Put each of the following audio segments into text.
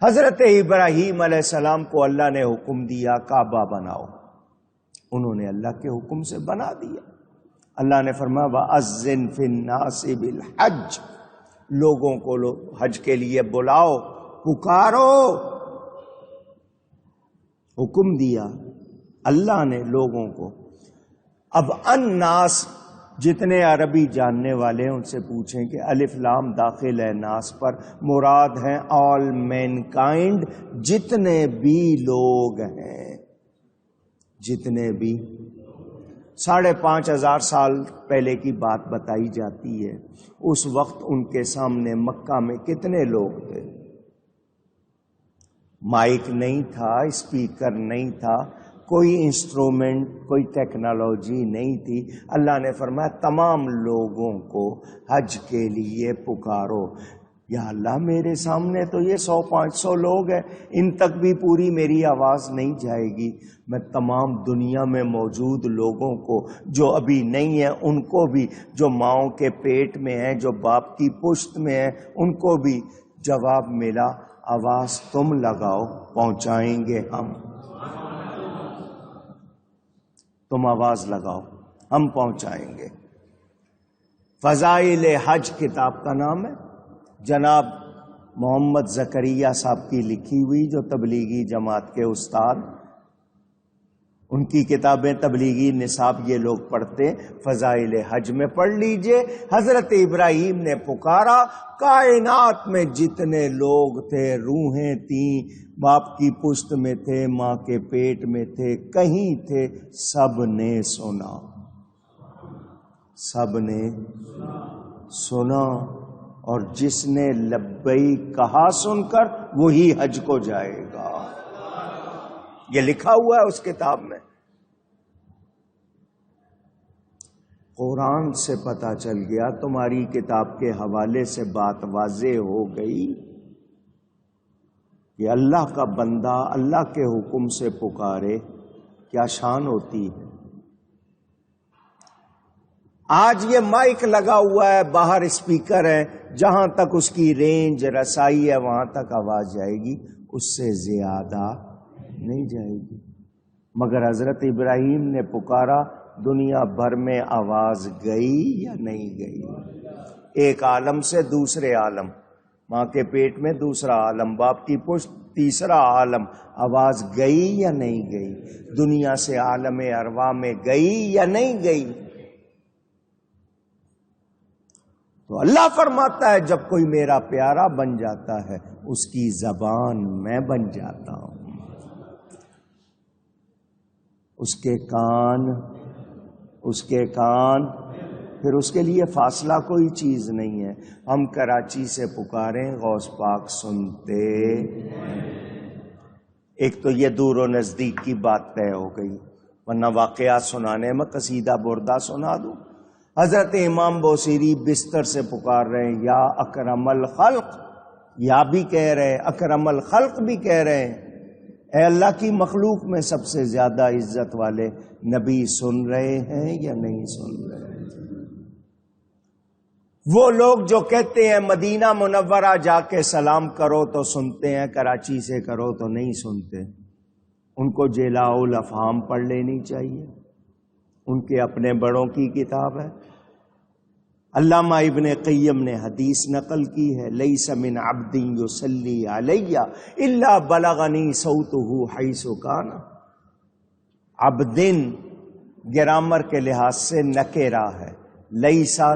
حضرت ابراہیم علیہ السلام کو اللہ نے حکم دیا کعبہ بناؤ، انہوں نے اللہ کے حکم سے بنا دیا۔ اللہ نے فرمایا وَأَذِّن فِي النَّاسِ بِالْحَجِّ، لوگوں کو حج کے لیے بلاؤ، پکارو، حکم دیا اللہ نے لوگوں کو۔ اب الناس، جتنے عربی جاننے والے ہیں ان سے پوچھیں کہ الف لام داخل ہے ناس پر، مراد ہیں آل مین کائنڈ، جتنے بھی لوگ ہیں، جتنے بھی۔ 5,500 سال پہلے کی بات بتائی جاتی ہے، اس وقت ان کے سامنے مکہ میں کتنے لوگ تھے؟ مائک نہیں تھا، اسپیکر نہیں تھا، کوئی انسٹرومنٹ، کوئی ٹیکنالوجی نہیں تھی۔ اللہ نے فرمایا تمام لوگوں کو حج کے لیے پکارو۔ یا اللہ میرے سامنے تو یہ 100-500 لوگ ہیں، ان تک بھی پوری میری آواز نہیں جائے گی، میں تمام دنیا میں موجود لوگوں کو جو ابھی نہیں ہیں ان کو بھی، جو ماؤں کے پیٹ میں ہیں، جو باپ کی پشت میں ہیں، ان کو بھی جواب ملا آواز تم لگاؤ، پہنچائیں گے ہم۔ تم آواز لگاؤ ہم پہنچائیں گے۔ فضائل حج کتاب کا نام ہے، جناب محمد زکریا صاحب کی لکھی ہوئی، جو تبلیغی جماعت کے استاد، ان کی کتابیں تبلیغی نصاب یہ لوگ پڑھتے، فضائل حج میں پڑھ لیجئے۔ حضرت ابراہیم نے پکارا، کائنات میں جتنے لوگ تھے، روحیں تھیں، باپ کی پشت میں تھے، ماں کے پیٹ میں تھے، کہیں تھے، سب نے سنا، سب نے سنا، اور جس نے لبیک کہا سن کر وہی حج کو جائے گا۔ یہ لکھا ہوا ہے اس کتاب میں۔ قرآن سے پتہ چل گیا، تمہاری کتاب کے حوالے سے بات واضح ہو گئی کہ اللہ کا بندہ اللہ کے حکم سے پکارے کیا شان ہوتی ہے۔ آج یہ مائک لگا ہوا ہے، باہر اسپیکر ہے، جہاں تک اس کی رینج رسائی ہے وہاں تک آواز جائے گی، اس سے زیادہ نہیں جائے گی۔ مگر حضرت ابراہیم نے پکارا، دنیا بھر میں آواز گئی یا نہیں گئی؟ ایک عالم سے دوسرے عالم، ماں کے پیٹ میں دوسرا عالم، باپ کی پشت تیسرا عالم، آواز گئی یا نہیں گئی؟ دنیا سے عالم ارواح میں گئی یا نہیں گئی؟ تو اللہ فرماتا ہے جب کوئی میرا پیارا بن جاتا ہے اس کی زبان میں بن جاتا ہوں، اس کے کان، پھر اس کے لیے فاصلہ کوئی چیز نہیں ہے۔ ہم کراچی سے پکاریں، غوث پاک سنتے۔ ایک تو یہ دور و نزدیک کی بات طے ہو گئی، ورنہ واقعات سنانے میں قصیدہ بردہ سنا دوں۔ حضرت امام بوصیری بستر سے پکار رہے ہیں، یا اکرم الخلق، یا بھی کہہ رہے ہیں، اکرم الخلق بھی کہہ رہے ہیں، اے اللہ کی مخلوق میں سب سے زیادہ عزت والے نبی سن رہے ہیں یا نہیں سن رہے ہیں؟ وہ لوگ جو کہتے ہیں مدینہ منورہ جا کے سلام کرو تو سنتے ہیں، کراچی سے کرو تو نہیں سنتے، ان کو جلاء الافہام پڑھ لینی چاہیے، ان کے اپنے بڑوں کی کتاب ہے۔ علامہ ابن قیم نے حدیث نقل کی ہے، لیس من عبد یصلی علی الا بلغنی صوتہ حیث کان۔ عبدن گرامر کے لحاظ سے نکرہ ہے، لیسا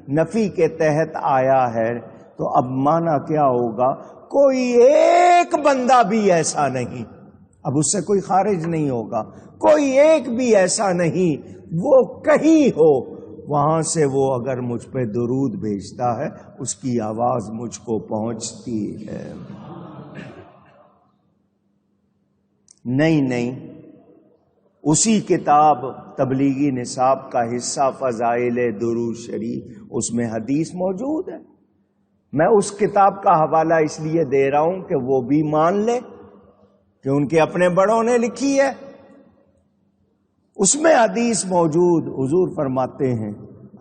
نفی کے تحت آیا ہے، تو اب معنی کیا ہوگا؟ کوئی ایک بندہ بھی ایسا نہیں، اب اس سے کوئی خارج نہیں ہوگا، کوئی ایک بھی ایسا نہیں، وہ کہیں ہو، وہاں سے وہ اگر مجھ پہ درود بھیجتا ہے اس کی آواز مجھ کو پہنچتی ہے۔ نہیں، اسی کتاب تبلیغی نصاب کا حصہ فضائل درود شریف، اس میں حدیث موجود ہے۔ میں اس کتاب کا حوالہ اس لیے دے رہا ہوں کہ وہ بھی مان لے کہ ان کے اپنے بڑوں نے لکھی ہے، اس میں حدیث موجود۔ حضور فرماتے ہیں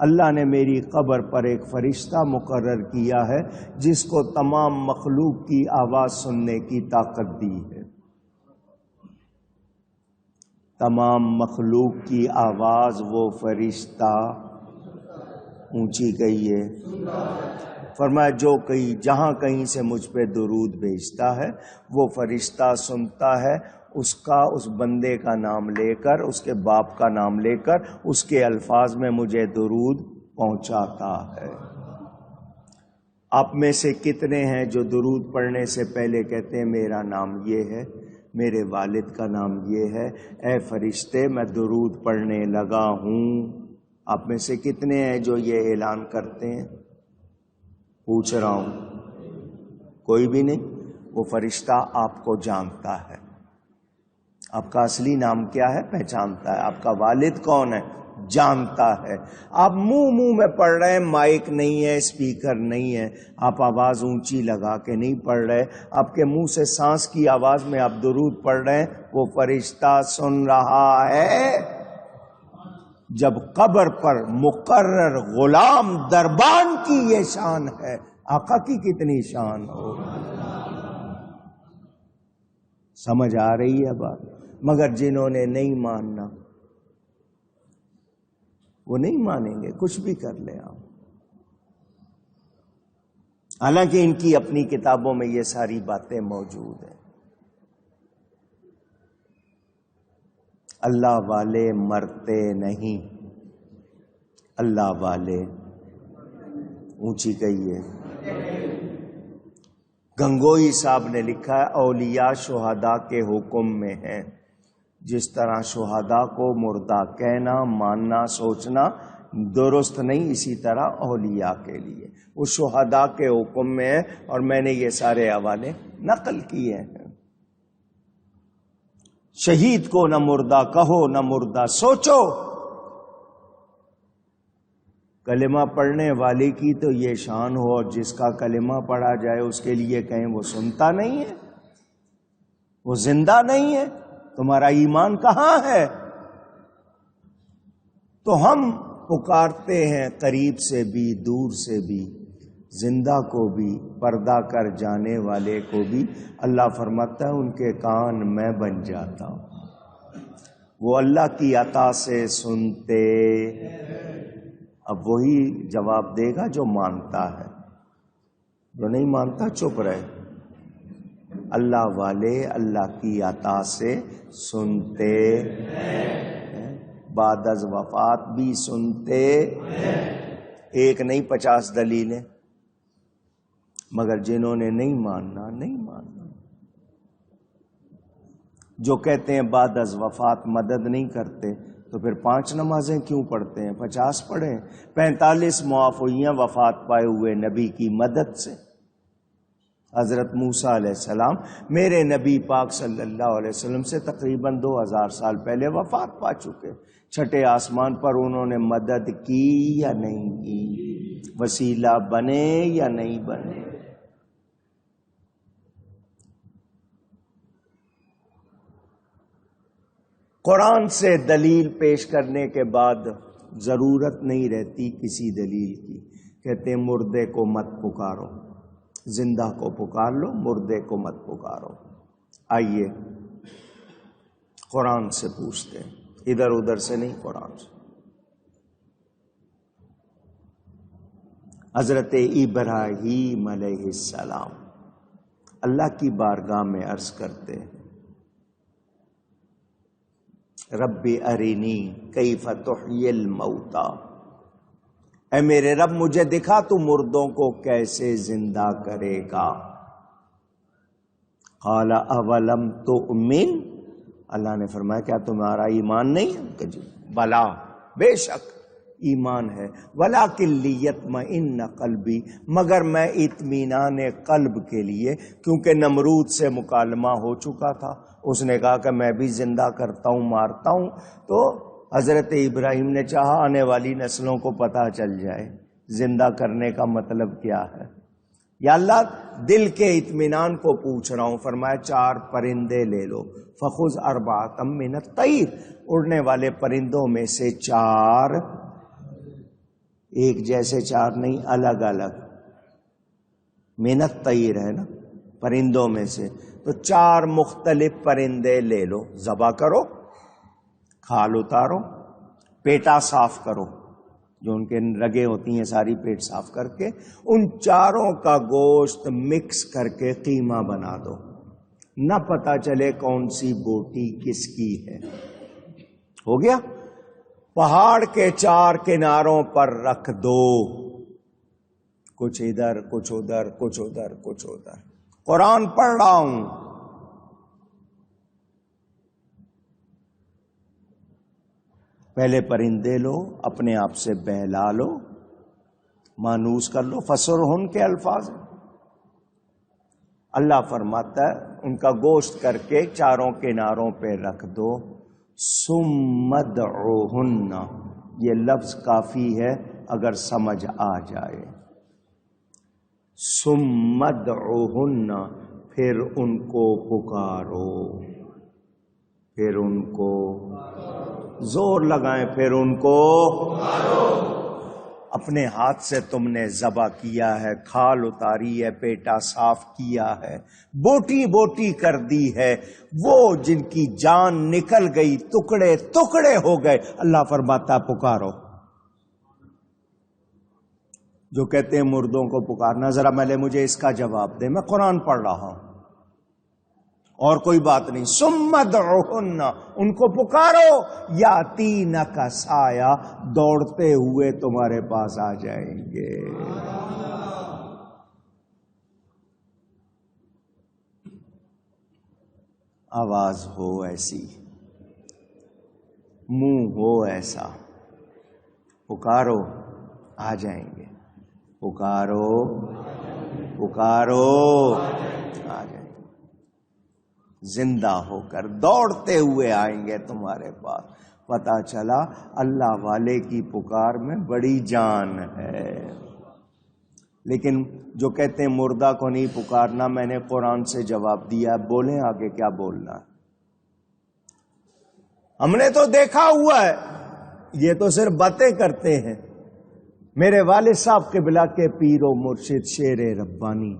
اللہ نے میری قبر پر ایک فرشتہ مقرر کیا ہے جس کو تمام مخلوق کی آواز سننے کی طاقت دی ہے. تمام مخلوق کی آواز وہ فرشتہ اونچی گئی ہے. فرمایا جو کہیں جہاں کہیں سے مجھ پہ درود بھیجتا ہے وہ فرشتہ سنتا ہے، اس کا اس بندے کا نام لے کر، اس کے باپ کا نام لے کر اس کے الفاظ میں مجھے درود پہنچاتا ہے. آپ میں سے کتنے ہیں جو درود پڑھنے سے پہلے کہتے ہیں میرا نام یہ ہے، میرے والد کا نام یہ ہے، اے فرشتے میں درود پڑھنے لگا ہوں؟ آپ میں سے کتنے ہیں جو یہ اعلان کرتے ہیں؟ پوچھ رہا ہوں. کوئی بھی نہیں. وہ فرشتہ آپ کو جانتا ہے. آپ کا اصلی نام کیا ہے پہچانتا ہے. آپ کا والد کون ہے جانتا ہے. آپ منہ میں پڑھ رہے ہیں، مائک نہیں ہے، اسپیکر نہیں ہے، آپ آواز اونچی لگا کے نہیں پڑھ رہے، آپ کے منہ سے سانس کی آواز میں آپ درود پڑھ رہے ہیں، وہ فرشتہ سن رہا ہے. جب قبر پر مقرر غلام دربان کی یہ شان ہے، آقا کی کتنی شان ہو. سمجھ آ رہی ہے بات؟ مگر جنہوں نے نہیں ماننا وہ نہیں مانیں گے، کچھ بھی کر لیں آپ. حالانکہ ان کی اپنی کتابوں میں یہ ساری باتیں موجود ہیں. اللہ والے مرتے نہیں، اللہ والے اونچی کہیے. گنگوئی صاحب نے لکھا ہے اولیاء شہداء کے حکم میں ہیں. جس طرح شہداء کو مردہ کہنا، ماننا، سوچنا درست نہیں، اسی طرح اولیاء کے لیے وہ شہداء کے حکم میں ہے. اور میں نے یہ سارے حوالے نقل کیے ہیں. شہید کو نہ مردہ کہو نہ مردہ سوچو. کلمہ پڑھنے والے کی تو یہ شان ہو، اور جس کا کلمہ پڑھا جائے اس کے لیے کہیں وہ سنتا نہیں ہے، وہ زندہ نہیں ہے. تمہارا ایمان کہاں ہے؟ تو ہم پکارتے ہیں قریب سے بھی دور سے بھی، زندہ کو بھی پردہ کر جانے والے کو بھی. اللہ فرماتا ہے ان کے کان میں بن جاتا ہوں. وہ اللہ کی عطا سے سنتے. اب وہی جواب دے گا جو مانتا ہے، جو نہیں مانتا چپ رہے. اللہ والے اللہ کی عطا سے سنتے بعد از وفات بھی سنتے. ایک نہیں 50 دلیلیں. مگر جنہوں نے نہیں ماننا نہیں ماننا. جو کہتے ہیں بعد از وفات مدد نہیں کرتے تو پھر 5 نمازیں کیوں پڑھتے ہیں؟ 50 پڑھیں. 45 معاف ہوئی ہیں وفات پائے ہوئے نبی کی مدد سے. حضرت موسیٰ علیہ السلام میرے نبی پاک صلی اللہ علیہ وسلم سے تقریباً 2000 سال پہلے وفات پا چکے. چھٹے آسمان پر انہوں نے مدد کی یا نہیں کی؟ وسیلہ بنے یا نہیں بنے؟ قرآن سے دلیل پیش کرنے کے بعد ضرورت نہیں رہتی کسی دلیل کی. کہتے ہیں مردے کو مت پکارو، زندہ کو پکار لو، مردے کو مت پکارو. آئیے قرآن سے پوچھتے ہیں، ادھر ادھر سے نہیں، قرآن سے. حضرت ابراہیم علیہ السلام اللہ کی بارگاہ میں عرض کرتے ہیں رب ارینی کیف تحیی الموتى، اے میرے رب مجھے دکھا تو مردوں کو کیسے زندہ کرے گا. قال اولم تؤمن، اللہ نے فرمایا کیا تمہارا ایمان نہیں ہے؟ کہ جی بلا بے شک ایمان ہے. ولکن لیطمئن قلبی، مگر میں اطمینان قلب کے لیے، کیونکہ نمرود سے مکالمہ ہو چکا تھا، اس نے کہا کہ میں بھی زندہ کرتا ہوں مارتا ہوں. تو حضرت ابراہیم نے چاہا آنے والی نسلوں کو پتہ چل جائے زندہ کرنے کا مطلب کیا ہے. یا اللہ دل کے اطمینان کو پوچھ رہا ہوں. فرمایا 4 پرندے لے لو. فخذ 4 من الطیر، اڑنے والے پرندوں میں سے 4 ایک جیسے چار نہیں، الگ الگ، محنت طیر ہے نا پرندوں میں سے، تو چار مختلف پرندے لے لو، ذبح کرو، کھال اتارو، پیٹا صاف کرو، جو ان کے رگیں ہوتی ہیں ساری پیٹ صاف کر کے ان چاروں کا گوشت مکس کر کے قیمہ بنا دو، نہ پتہ چلے کون سی بوٹی کس کی ہے۔ ہو گیا؟ پہاڑ کے چار کناروں پر رکھ دو، کچھ ادھر کچھ ادھر کچھ ادھر کچھ ادھر، قرآن پڑھ رہا ہوں۔ پہلے پرندے لو، اپنے آپ سے بہلا لو، مانوس کر لو، فسرہن کے الفاظ ہیں۔ اللہ فرماتا ہے ان کا گوشت کر کے چاروں کناروں پہ رکھ دو، ثم ادعوہن، یہ لفظ کافی ہے اگر سمجھ آ جائے، ثم ادعوہن، پھر ان کو پکارو، پھر ان کو زور لگائیں، پھر ان کو اپنے ہاتھ سے تم نے ذبح کیا ہے، کھال اتاری ہے، پیٹا صاف کیا ہے، بوٹی بوٹی کر دی ہے، وہ جن کی جان نکل گئی، ٹکڑے ٹکڑے ہو گئے، اللہ فرماتا پکارو۔ جو کہتے ہیں مردوں کو پکارنا، ذرا مجھے اس کا جواب دے، میں قرآن پڑھ رہا ہوں اور کوئی بات نہیں۔ ثم ادعوہن، ان کو پکارو، یاتینک سایہ، دوڑتے ہوئے تمہارے پاس آ جائیں گے۔ آواز ہو ایسی، منہ ہو ایسا، پکارو آ جائیں گے، پکارو پکارو آ جائیں گے، زندہ ہو کر دوڑتے ہوئے آئیں گے تمہارے پاس۔ پتہ چلا اللہ والے کی پکار میں بڑی جان ہے۔ لیکن جو کہتے ہیں مردہ کو نہیں پکارنا، میں نے قرآن سے جواب دیا، بولیں آگے کیا بولنا ہے۔ ہم نے تو دیکھا ہوا ہے، یہ تو صرف باتیں کرتے ہیں۔ میرے والد صاحب قبلہ کے پیر و مرشد شیر ربانی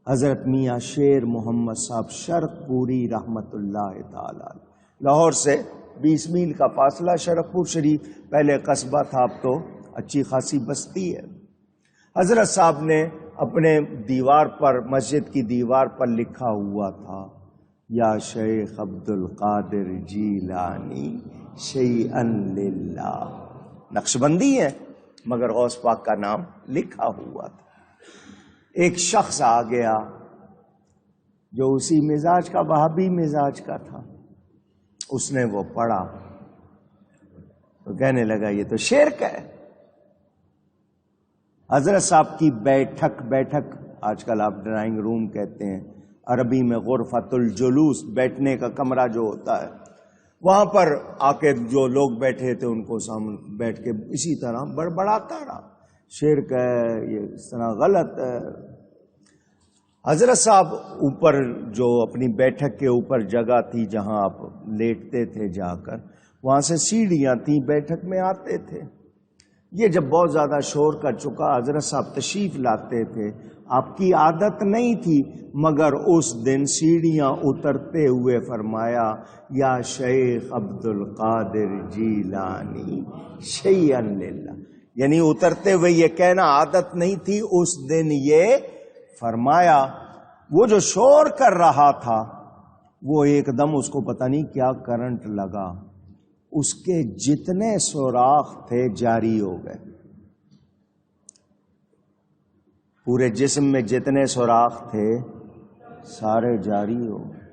حضرت میاں شیر محمد صاحب شرق پوری رحمت اللہ تعالی، لاہور سے 20 میل کا فاصلہ، شرق پور شریف پہلے قصبہ تھا، اب تو اچھی خاصی بستی ہے۔ حضرت صاحب نے اپنے دیوار پر، مسجد کی دیوار پر لکھا ہوا تھا، یا شیخ عبد القادر جیلانی شیئا للہ، نقشبندی ہے مگر غوث پاک کا نام لکھا ہوا تھا۔ ایک شخص آ گیا جو اسی مزاج کا، وہابی مزاج کا تھا، اس نے وہ پڑھا تو کہنے لگا یہ تو شرک ہے۔ حضرت صاحب کی بیٹھک آج کل آپ ڈرائنگ روم کہتے ہیں، عربی میں غرفۃ الجلوس، بیٹھنے کا کمرہ جو ہوتا ہے، وہاں پر آ کے جو لوگ بیٹھے تھے ان کو سامنے بیٹھ کے اسی طرح بڑبڑاتا رہا، شرک ہے، یہ اس طرح غلط ہے۔ حضرت صاحب اوپر جو اپنی بیٹھک کے اوپر جگہ تھی جہاں آپ لیٹتے تھے جا کر، وہاں سے سیڑھیاں تھیں، بیٹھک میں آتے تھے۔ یہ جب بہت زیادہ شور کر چکا، حضرت صاحب تشریف لاتے تھے، آپ کی عادت نہیں تھی مگر اس دن سیڑھیاں اترتے ہوئے فرمایا، یا شیخ عبد القادر جیلانی شیئا للہ، یعنی اترتے ہوئے یہ کہنا عادت نہیں تھی، اس دن یہ فرمایا۔ وہ جو شور کر رہا تھا وہ ایک دم اس کو پتہ نہیں کیا کرنٹ لگا، اس کے جتنے سوراخ تھے جاری ہو گئے، پورے جسم میں جتنے سوراخ تھے سارے جاری ہو گئے۔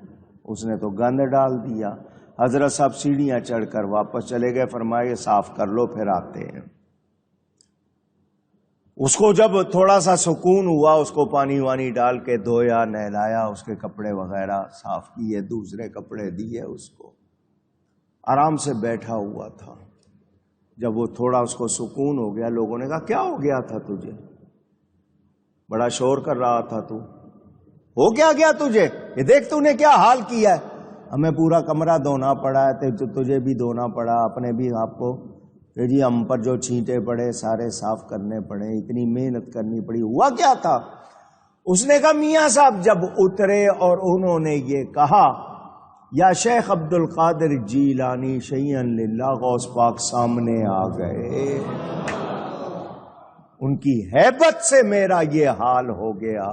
اس نے تو گند ڈال دیا۔ حضرت صاحب سیڑھیاں چڑھ کر واپس چلے گئے، فرمایا صاف کر لو پھر آتے ہیں۔ اس کو جب تھوڑا سا سکون ہوا، اس کو پانی وانی ڈال کے دھویا، نہلایا، اس کے کپڑے وغیرہ صاف کیے، دوسرے کپڑے دیے اس کو، آرام سے بیٹھا ہوا تھا۔ جب وہ تھوڑا اس کو سکون ہو گیا، لوگوں نے کہا کیا ہو گیا تھا تجھے، بڑا شور کر رہا تھا تو، ہو کیا گیا تجھے، یہ دیکھ تو نے کیا حال کیا ہے، ہمیں پورا کمرہ دھونا پڑا ہے، تجھے بھی دھونا پڑا، اپنے بھی آپ کو کہ جی ہم پر جو چھینٹے پڑے سارے صاف کرنے پڑے، اتنی محنت کرنی پڑی، ہوا کیا تھا؟ اس نے کہا میاں صاحب جب اترے اور انہوں نے یہ کہا یا شیخ عبد القادر جیلانی شیئن للہ، غوث پاک سامنے آ گئے، ان کی ہیبت سے میرا یہ حال ہو گیا۔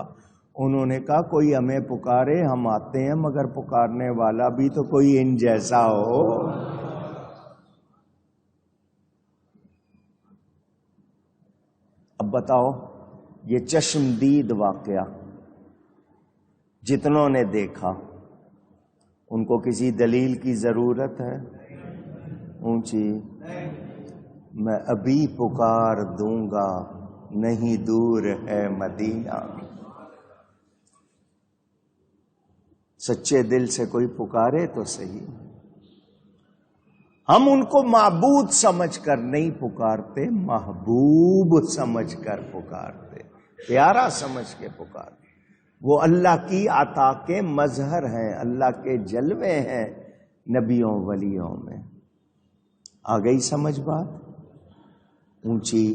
انہوں نے کہا کوئی ہمیں پکارے ہم آتے ہیں، مگر پکارنے والا بھی تو کوئی ان جیسا ہو۔ اب بتاؤ یہ چشمدید واقعہ جتنوں نے دیکھا ان کو کسی دلیل کی ضرورت ہے؟ اونچی میں ابھی پکار دوں گا، نہیں دور ہے مدینہ۔ سچے دل سے کوئی پکارے تو صحیح۔ ہم ان کو معبود سمجھ کر نہیں پکارتے، محبوب سمجھ کر پکارتے، پیارا سمجھ کے پکارتے۔ وہ اللہ کی عطا کے مظہر ہیں، اللہ کے جلوے ہیں نبیوں ولیوں میں۔ آ گئی سمجھ بات؟ اونچی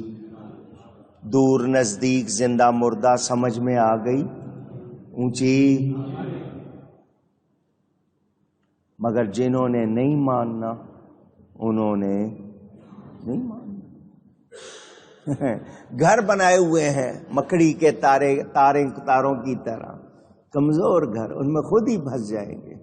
دور نزدیک زندہ مردہ سمجھ میں آ گئی؟ اونچی مگر جنہوں نے نہیں ماننا انہوں نے نہیں ماننا۔ گھر بنائے ہوئے ہیں مکڑی کے تاروں کی طرح، کمزور گھر، ان میں خود ہی پھنس جائیں گے۔